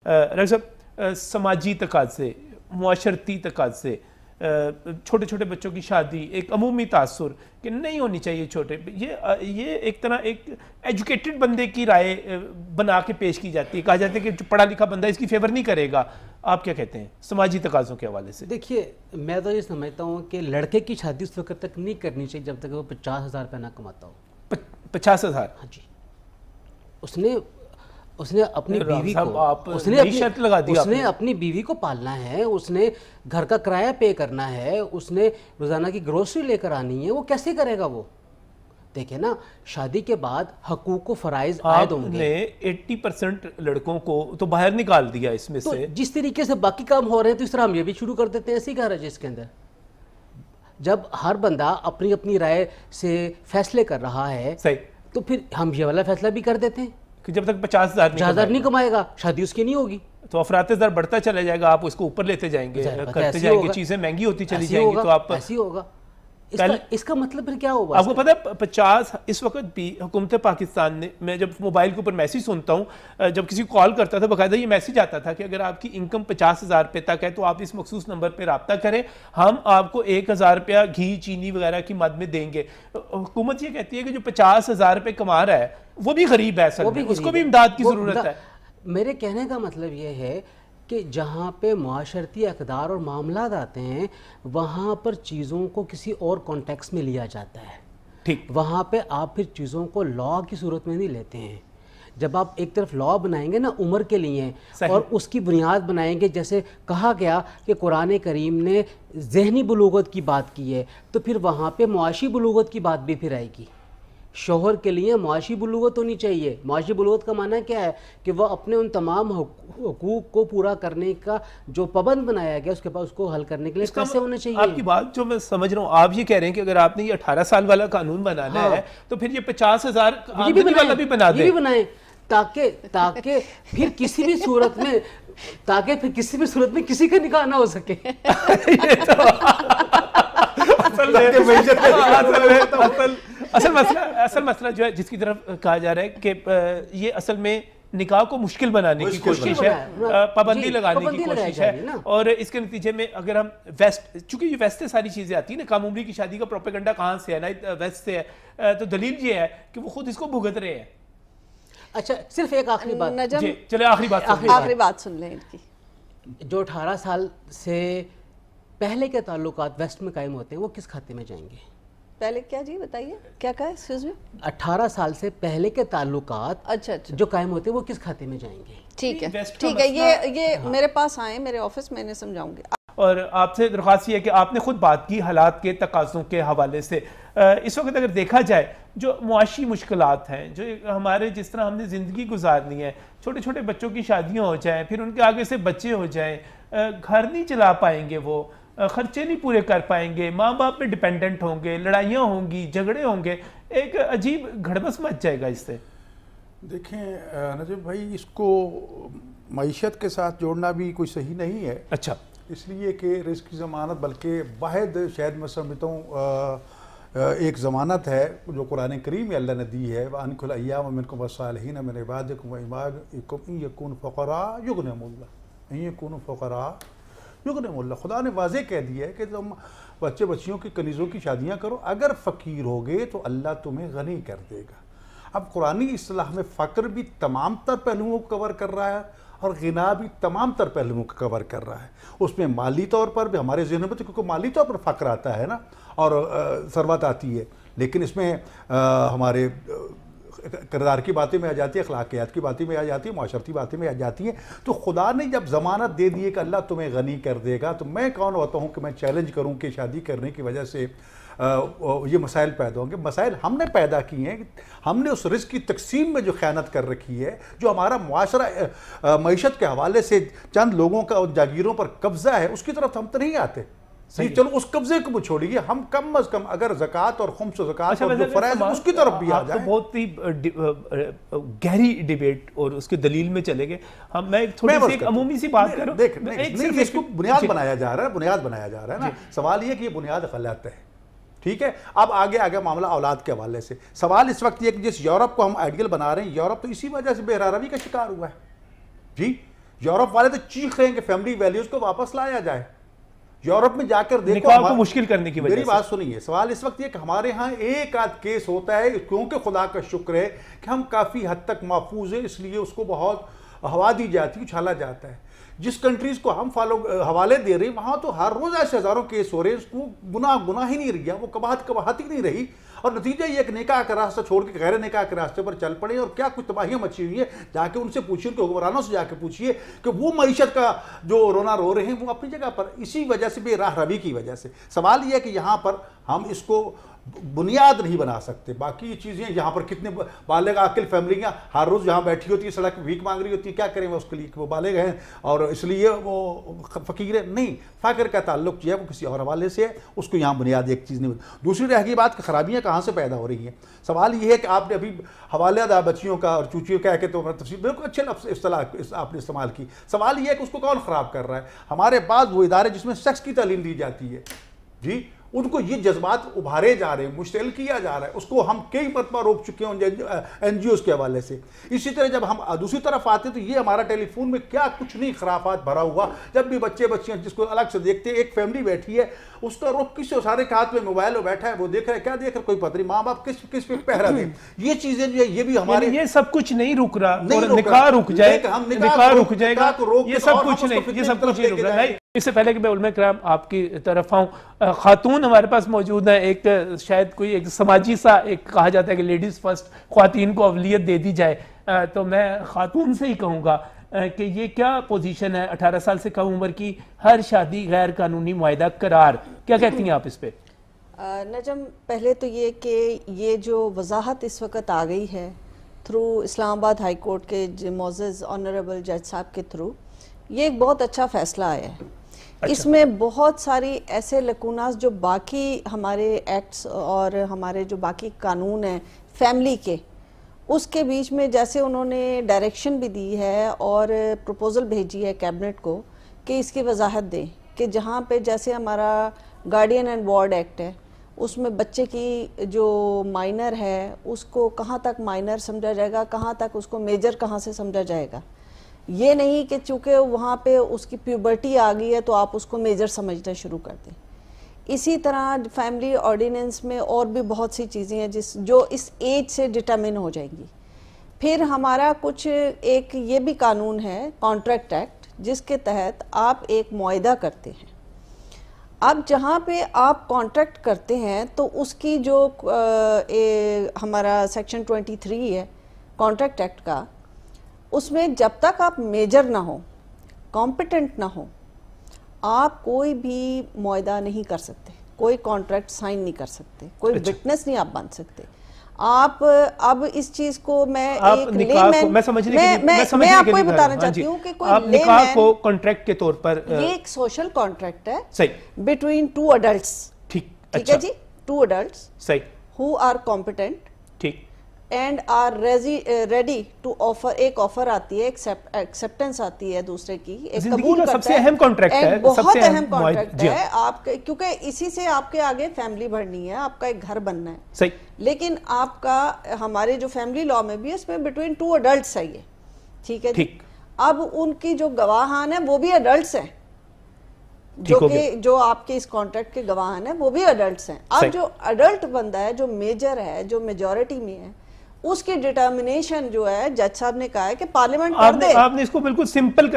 Doctor صاحب سماجی تقاضے، معاشرتی تقاضے، چھوٹے چھوٹے بچوں کی شادی، ایک عمومی تاثر کہ نہیں ہونی چاہیے چھوٹے، یہ ایک طرح ایک ایجوکیٹڈ بندے کی رائے بنا کے پیش کی جاتی ہے، کہا جاتا ہے کہ جو پڑھا لکھا بندہ اس کی فیور نہیں کرے گا. آپ کیا کہتے ہیں سماجی تقاضوں کے حوالے سے؟ دیکھیے میں تو یہ سمجھتا ہوں کہ لڑکے کی شادی اس وقت تک نہیں کرنی چاہیے جب تک وہ 50,000 روپے نہ کماتا ہو. 50,000؟ ہاں جی. اس نے اپنی بیوی کو اس نے اپنی بیوی کو پالنا ہے، اس نے گھر کا کرایہ پے کرنا ہے، اس نے روزانہ کی گروسری لے کر آنی ہے. وہ کیسے کرے گا؟ وہ دیکھیں نا، شادی کے بعد حقوق و فرائض عائد ہوں گے. 80% لڑکوں کو تو باہر نکال دیا اس میں سے. جس طریقے سے باقی کام ہو رہے ہیں تو اس طرح ہم یہ بھی شروع کر دیتے ہیں. ایسی گھر ہے جس کے اندر جب ہر بندہ اپنی اپنی رائے سے فیصلے کر رہا ہے تو پھر ہم یہ والا فیصلہ بھی کر دیتے ہیں کہ جب تک 50,000 نہیں کمائے گا شادی اس کی نہیں ہوگی تو افراط زر بڑھتا چلے جائے گا، آپ اس کو اوپر لیتے جائیں گے، کرتے جائیں گے، چیزیں مہنگی ہوتی چلی جائیں گی. تو آپ ایسی ہوگا. اس کا مطلب پھر کیا ہوگا؟ آپ کو پتہ ہے 50 اس وقت بھی حکومت پاکستان نے، میں جب موبائل کے اوپر میسیج سنتا ہوں، جب کسی کو کال کرتا تھا باقاعدہ یہ میسیج آتا تھا کہ اگر آپ کی انکم 50,000 روپے تک ہے تو آپ اس مخصوص نمبر پہ رابطہ کریں، ہم آپ کو 1,000 روپیہ گھی چینی وغیرہ کی مد میں دیں گے. حکومت یہ کہتی ہے کہ جو 50,000 روپے کما رہا ہے وہ بھی غریب ہے، اصل میں اس کو بھی امداد کی ضرورت ہے. میرے کہنے کا مطلب یہ ہے کہ جہاں پہ معاشرتی اقدار اور معاملات آتے ہیں وہاں پر چیزوں کو کسی اور کانٹیکس میں لیا جاتا ہے. ٹھیک، وہاں پہ آپ پھر چیزوں کو لا کی صورت میں نہیں لیتے ہیں. جب آپ ایک طرف لا بنائیں گے نا عمر کے لیے اور اس کی بنیاد بنائیں گے، جیسے کہا گیا کہ قرآن کریم نے ذہنی بلوغت کی بات کی ہے، تو پھر وہاں پہ معاشی بلوغت کی بات بھی پھر آئے گی. شوہر کے لیے معاشی بلوغت ہونی چاہیے. معاشی بلوغت کا معنی کیا ہے؟ کہ وہ اپنے ان تمام حقوق کو پورا کرنے کا جو پابند بنایا گیا اس کے پاس اس کو حل کرنے کے لیے کیسے ہونا چاہیے. آپ کی بات جو میں سمجھ رہا ہوں، آپ یہ کہہ رہے ہیں کہ اگر آپ نے یہ 18 سال والا قانون بنانا ہے تو پھر یہ 50,000 آمدنی والا بھی بنا دیں. یہ بھی بنائیں تاکہ پھر کسی بھی صورت میں کسی کا نکاح نہ ہو سکے. اصل مسئلہ جو ہے جس کی طرف کہا جا رہا ہے کہ یہ اصل میں نکاح کو مشکل بنانے کی کوشش ہے، پابندی لگانے کی کوشش ہے. اور اس کے نتیجے میں اگر ہم ویسٹ، چونکہ یہ ویسٹ سے ساری چیزیں آتی ہیں نا، کم عمری کی شادی کا پروپیگنڈا کہاں سے ہے نا، ویسٹ سے ہے. تو دلیل یہ ہے کہ وہ خود اس کو بھگت رہے ہیں. اچھا صرف ایک آخری بات، چلے آخری بات سن لیں ان کی. جو 18 سال سے پہلے کے تعلقات ویسٹ میں قائم ہوتے ہیں وہ کس کھاتے میں جائیں گے؟ پہلے کیا جی بتائیے کیا کہا ایکسکیوز می؟ 18 سال سے پہلے کے تعلقات جو قائم ہوتے ہیں وہ کس کھاتے میں جائیں گے؟ ٹھیک ہے، یہ میرے پاس آئیں میرے آفس میں انہیں سمجھاؤں گی. اور آپ سے درخواست یہ ہے کہ آپ نے خود بات کی حالات کے تقاضوں کے حوالے سے. اس وقت اگر دیکھا جائے جو معاشی مشکلات ہیں، جو ہمارے جس طرح ہم نے زندگی گزارنی ہے، چھوٹے چھوٹے بچوں کی شادیاں ہو جائیں، پھر ان کے آگے سے بچے ہو جائیں، گھر نہیں چلا پائیں گے، وہ خرچے نہیں پورے کر پائیں گے، ماں باپ پہ ڈیپینڈنٹ ہوں گے، لڑائیاں ہوں گی، جھگڑے ہوں گے، ایک عجیب گھڑبس مچ جائے گا اس سے. دیکھیں نجیب بھائی، اس کو معیشت کے ساتھ جوڑنا بھی کوئی صحیح نہیں ہے. اچھا، اس لیے کہ رزق کی ضمانت، بلکہ واحد شاید میں سمجھتا ہوں ایک ضمانت ہے جو قرآن کریم میں اللہ نے دی ہے، وَأَنْكُلَ أَيَّامَ مِنْكُمْ وَالصَّالِحِينَ مِنْ عِبَادِكُمْ وَإِمَائِكُمْ إِنْ يَكُونُوا فُقَرَاءَ يُغْنِهُمُ اللَّهُ إِنْ يَكُونُوا فُقَرَاءَ يُغْنِهُمُ اللَّهُ. خدا نے واضح کہہ دیا ہے کہ تم بچے بچیوں کی کنیزوں کی شادیاں کرو، اگر فقیر ہوگے تو اللہ تمہیں غنی کر دے گا. اب قرآنی اصطلاح میں فقر بھی تمام تر پہلوؤں کو کور کر رہا ہے اور غنا بھی تمام تر پہلوؤں کو کور کر رہا ہے. اس میں مالی طور پر بھی ہمارے ذہنوں میں تو کیونکہ مالی طور پر فقر آتا ہے نا اور ثروت آتی ہے، لیکن اس میں ہمارے کردار کی باتیں میں آ جاتی ہے، اخلاقیات کی باتیں میں آ جاتی ہے، معاشرتی باتیں میں آ جاتی ہیں. تو خدا نے جب ضمانت دے دی ہے کہ اللہ تمہیں غنی کر دے گا، تو میں کون ہوتا ہوں کہ میں چیلنج کروں کہ شادی کرنے کی وجہ سے یہ مسائل پیدا ہوں گے. مسائل ہم نے پیدا کیے ہیں، ہم نے اس رزق کی تقسیم میں جو خیانت کر رکھی ہے، جو ہمارا معاشرہ معیشت کے حوالے سے چند لوگوں کا جاگیروں پر قبضہ ہے، اس کی طرف ہم تو نہیں آتے. چلو اس قبضے کو چھوڑیے، ہم کم از کم اگر زکوٰۃ اور خمس و زکوٰۃ اور جو فرائض اس کی طرف بھی آ جائیں. تو بہت ہی گہری ڈیبیٹ اور اس کے دلیل میں چلے گئے. میں ایک تھوڑی سی ایک عمومی سی بات کروں. دیکھ اس کو بنیاد بنایا جا رہا ہے نا. سوال یہ کہ یہ بنیاد غلط ہے. ٹھیک ہے، اب آگے معاملہ اولاد کے حوالے سے. سوال اس وقت یہ کہ جس یورپ کو ہم آئیڈیل بنا رہے ہیں، یورپ تو اسی وجہ سے بے روی کا شکار ہوا ہے. جی یورپ والے تو چیخ رہے ہیں کہ فیملی ویلیوز کو واپس لایا جائے. یورپ میں جا کر دیکھو, نکاح کو مشکل کرنے کی وجہ سے. میری بات سنیے, سوال اس وقت یہ کہ ہمارے ہاں ایک آدھ کیس ہوتا ہے, کیونکہ خدا کا شکر ہے کہ ہم کافی حد تک محفوظ ہیں, اس لیے اس کو بہت ہوا دی جاتی ہے, اچھالا جاتا ہے. جس کنٹریز کو ہم حوالے دے رہے ہیں وہاں تو ہر روز ایسے ہزاروں کیس ہو رہے ہیں, اس کو گناہ ہی نہیں رہا, وہ قباحت ہی نہیں رہی, اور نتیجہ یہ ایک نکاح کا راستہ چھوڑ کے غیر نکاح کے راستے پر چل پڑے, اور کیا کچھ تباہیاں مچی ہوئی ہیں. جا کے ان سے پوچھیے, ان کے حکمرانوں سے جا کے پوچھیے کہ وہ معیشت کا جو رونا رو رہے ہیں وہ اپنی جگہ پر اسی وجہ سے, بے راہ روی کی وجہ سے. سوال یہ ہے کہ یہاں پر ہم اس کو بنیاد نہیں بنا سکتے. باقی چیزیں یہاں پر کتنے بالغ عاقل فیملیاں ہر روز یہاں بیٹھی ہوتی ہے, سڑک بھیک مانگ رہی ہوتی ہے, کیا کریں وہ اس کے لیے کہ وہ بالغ ہیں اور اس لیے وہ فقیر ہے. نہیں, فقر کا تعلق جو ہے وہ کسی اور حوالے سے ہے, اس کو یہاں بنیاد ایک چیز نہیں. دوسری رہ گئی بات کہ خرابیاں کہاں سے پیدا ہو رہی ہیں. سوال یہ ہے کہ آپ نے ابھی حوالے دار بچیوں کا اور چوچیوں کہہ کے تو تفصیل بالکل اچھے لفظ اصطلاح آپ نے استعمال کی. سوال یہ ہے کہ اس کو کون خراب کر رہا ہے. ہمارے پاس وہ ادارے جس میں سیکس کی تعلیم دی جاتی ہے, جی ان کو یہ جذبات ابھارے جا رہے ہیں, مشتعل کیا جا رہا ہے, اس کو ہم کئی مرتبہ روک چکے ہیں این جی اوز کے حوالے سے. اسی طرح جب ہم دوسری طرف آتے ہیں تو یہ ہمارا ٹیلی فون میں کیا کچھ نہیں خرافات بھرا ہوا. جب بھی بچیاں جس کو الگ سے دیکھتے ہیں, ایک فیملی بیٹھی ہے اس کا رخ کس سارے کے ہاتھ میں موبائل بیٹھا ہے, وہ دیکھ رہا ہے, کیا دیکھ رہا ہے کوئی پتہ نہیں, ماں باپ کس پہ پہرا دیں. یہ چیزیں جو ہے یہ بھی ہمارے, یہ سب کچھ نہیں رک رہا, نکاح رک جائے, نکاح رک جائے گا, یہ سب کچھ نہیں, یہ سب کچھ نہیں رک رہا. نہیں, اس سے پہلے کہ میں علماء کرام آپ کی طرف آؤں, خاتون ہمارے پاس موجود ہیں. ایک شاید کوئی ایک سماجی سا ایک کہا جاتا ہے کہ لیڈیز فرسٹ, خواتین کو اولویت دے دی جائے, تو میں خاتون سے ہی کہوں گا کہ یہ کیا پوزیشن ہے 18 سال سے کم عمر کی ہر شادی غیر قانونی معاہدہ قرار, کیا کہتی ہیں آپ اس پہ؟ نجم, پہلے تو یہ کہ یہ جو وضاحت اس وقت آ گئی ہے تھرو اسلام آباد ہائی کورٹ کے معزز آنریبل جج صاحب کے تھرو, یہ ایک بہت اچھا فیصلہ آیا ہے. اس میں بہت ساری ایسے لکوناز جو باقی ہمارے ایکٹس اور ہمارے جو باقی قانون ہیں فیملی کے, اس کے بیچ میں جیسے انہوں نے ڈائریکشن بھی دی ہے اور پروپوزل بھیجی ہے کیبنٹ کو کہ اس کی وضاحت دیں کہ جہاں پہ جیسے ہمارا گارڈین اینڈ وارڈ ایکٹ ہے, اس میں بچے کی جو مائنر ہے اس کو کہاں تک مائنر سمجھا جائے گا, کہاں تک اس کو میجر کہاں سے سمجھا جائے گا. یہ نہیں کہ چونکہ وہاں پہ اس کی پیوبرٹی آ گئی ہے تو آپ اس کو میجر سمجھنا شروع کر دیں. اسی طرح فیملی آرڈیننس میں اور بھی بہت سی چیزیں ہیں جو اس ایج سے ڈٹرمن ہو جائیں گی. پھر ہمارا کچھ ایک یہ بھی قانون ہے کانٹریکٹ ایکٹ, جس کے تحت آپ ایک معاہدہ کرتے ہیں. اب جہاں پہ آپ کانٹریکٹ کرتے ہیں تو اس کی جو ہمارا سیکشن 23 ہے کانٹریکٹ ایکٹ کا, اس میں جب تک آپ میجر نہ ہو, کمپیٹنٹ نہ ہو, آپ کوئی بھی معاہدہ نہیں کر سکتے, کوئی کانٹریکٹ سائن نہیں کر سکتے, کوئی وٹنس نہیں آپ بن سکتے. آپ اب اس چیز کو میں ایک لیمین, میں آپ کو بتانا چاہتی ہوں کہ کوئی لیمین, نکاح کو کانٹریکٹ کے طور پر یہ ایک سوشل کانٹریکٹ ہے صحیح بٹوین ٹو ایڈلٹس, ٹھیک ہے جی, ٹو ایڈلٹس صحیح ہو آر کمپیٹنٹ ٹھیک and are ready to offer. ایک آفر آتی ہے, ایکسیپٹنس آتی ہے دوسرے کی, ایک قبول کرتا ہے. سب سے اہم کانٹریکٹ ہے, بہت اہم کانٹریکٹ ہے آپ کے, کیونکہ اسی سے آپ کے آگے فیملی بڑھنی ہے, آپ کا ایک گھر بننا ہے. صحیح. لیکن آپ کا ہمارے جو فیملی لا میں بھی اس میں بٹوین ٹو ایڈلٹس ہے یہ, ٹھیک ہے جی. اب ان کی جو گواہان ہیں وہ بھی ایڈلٹس ہیں, جو آپ کے اس کانٹریکٹ کے گواہان ہیں وہ بھی ایڈلٹس ہیں. اب جو ایڈلٹ بندہ ہے, جو میجر ہے, جو میجورٹی میں ہے, اس کی ڈیٹرمنیشن جو ہے جج صاحب نے کہا ہے کہ پارلیمنٹ کر دے. آپ نے اس کو بالکل سمپل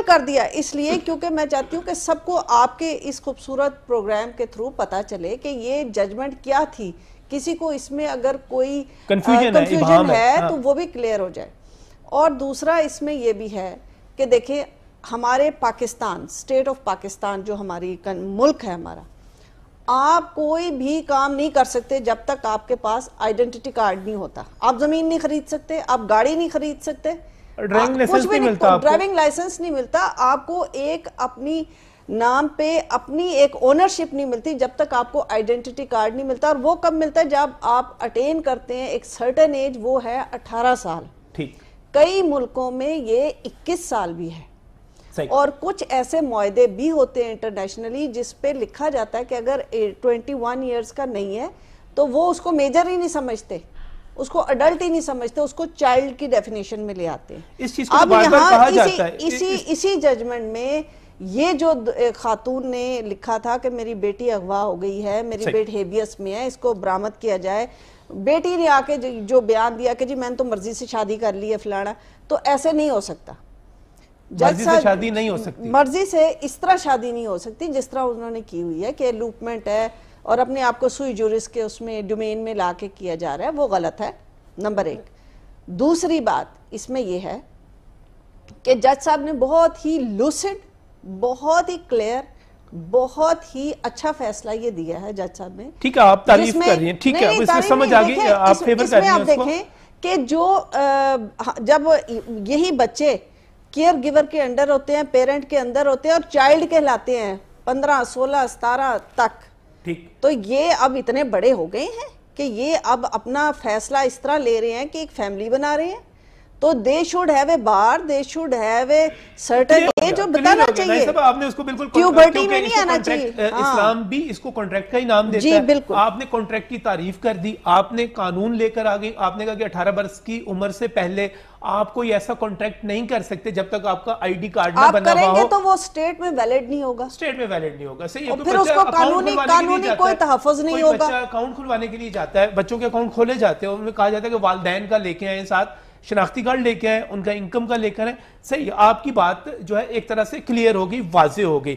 کر دیا, اس لیے کیونکہ میں چاہتی ہوں کہ سب کو آپ کے اس خوبصورت پروگرام کے تھرو پتا چلے کہ یہ ججمنٹ کیا تھی. کسی کو اس میں اگر کوئی کنفیوژن ہے تو وہ بھی کلیئر ہو جائے. اور دوسرا اس میں یہ بھی ہے کہ دیکھیں ہمارے پاکستان, اسٹیٹ آف پاکستان جو ہماری ملک ہے ہمارا, آپ کوئی بھی کام نہیں کر سکتے جب تک آپ کے پاس آئیڈینٹی کارڈ نہیں ہوتا. آپ زمین نہیں خرید سکتے, آپ گاڑی نہیں خرید سکتے, ڈرائیونگ لائسنس نہیں ملتا آپ کو, ایک اپنی نام پہ اپنی ایک اونرشپ نہیں ملتی جب تک آپ کو آئیڈینٹی کارڈ نہیں ملتا. اور وہ کب ملتا ہے؟ جب آپ اٹین کرتے ہیں ایک سرٹن ایج, وہ ہے 18 سال. کئی ملکوں میں یہ 21 سال بھی ہے. اور کچھ ایسے معاہدے بھی ہوتے ہیں انٹرنیشنلی جس پہ لکھا جاتا ہے کہ اگر 21 ایئرز کا نہیں ہے تو وہ اس کو میجر ہی نہیں سمجھتے. اس کو اڈلٹ ہی نہیں سمجھتے, اس کو چائلڈ کی ڈیفینیشن میں لے آتے ہیں. اس چیز کو بار بار کہا جاتا ہے. اسی ججمنٹ میں یہ جو خاتون نے لکھا تھا کہ میری بیٹی اغوا ہو گئی ہے, میری بیٹی ہیبیس میں ہے, اس کو برآمد کیا جائے, بیٹی نے آ کے جو بیان دیا کہ جی میں نے تو مرضی سے شادی کر لی ہے فلانا, تو ایسے نہیں ہو سکتا. مرضی سے شادی نہیں ہو سکتی, مرضی سے اس طرح شادی نہیں ہو سکتی جس طرح انہوں نے کی ہوئی ہے کہ لوپمنٹ ہے اور اپنے آپ کو سوئی جورس کے اس میں ڈومین میں لا کے کیا جا رہا ہے, وہ غلط ہے. نمبر 1. دوسری بات اس میں یہ ہے کہ جج صاحب نے بہت ہی لوسڈ, بہت ہی کلیئر, بہت ہی اچھا فیصلہ یہ دیا ہے جج صاحب نے. ٹھیک ہے, آپ تعریف کر رہی ہیں, ٹھیک ہے, اس میں سمجھ آگئی, آپ فیور کر رہی ہیں اس کو. آپ دیکھیں کہ جو جب یہی بچے کیئر گیور کے انڈر ہوتے ہیں, پیرنٹ کے اندر ہوتے ہیں اور چائلڈ کہلاتے ہیں 15, 16, 17 تک, تو یہ اب اتنے بڑے ہو گئے ہیں کہ یہ اب اپنا فیصلہ اس طرح لے رہے ہیں کہ ایک فیملی بنا رہے ہیں, تو they should have a bar, they should have a certain age, جو بتانا چاہیے. آپ نے اس کو بالکل پیوبرٹی میں نہیں آنا چاہیے. اسلام بھی اس کو کانٹریکٹ کا ہی نام دیتا ہے. بالکل آپ نے کانٹریکٹ کی تعریف کر دی, آپ نے قانون لے کر آگئے, آپ نے کہا کہ 18 برس کی عمر سے پہلے آپ کوئی ایسا کانٹریکٹ نہیں کر سکتے جب تک آپ کا آئی ڈی کارڈ نہ بنا ہوا ہو. آپ کریں گے تو وہ اسٹیٹ میں ویلڈ نہیں ہوگا, اسٹیٹ میں ویلڈ نہیں ہوگا. صحیح ہے, پھر اس کو قانونی کوئی تحفظ نہیں ہوگا. بچہ اکاؤنٹ کھلوانے کے لیے جاتا ہے, بچوں کے اکاؤنٹ کھولے جاتے ہیں, ان میں کہا جاتا ہے کہ والدین کا لے کے آئیں, ساتھ شناختی کارڈ لے کے آئیں, ان کا انکم کا لے کر آئیں. صحیح, آپ کی بات جو ہے ایک طرح سے کلیئر ہوگی, واضح ہوگی.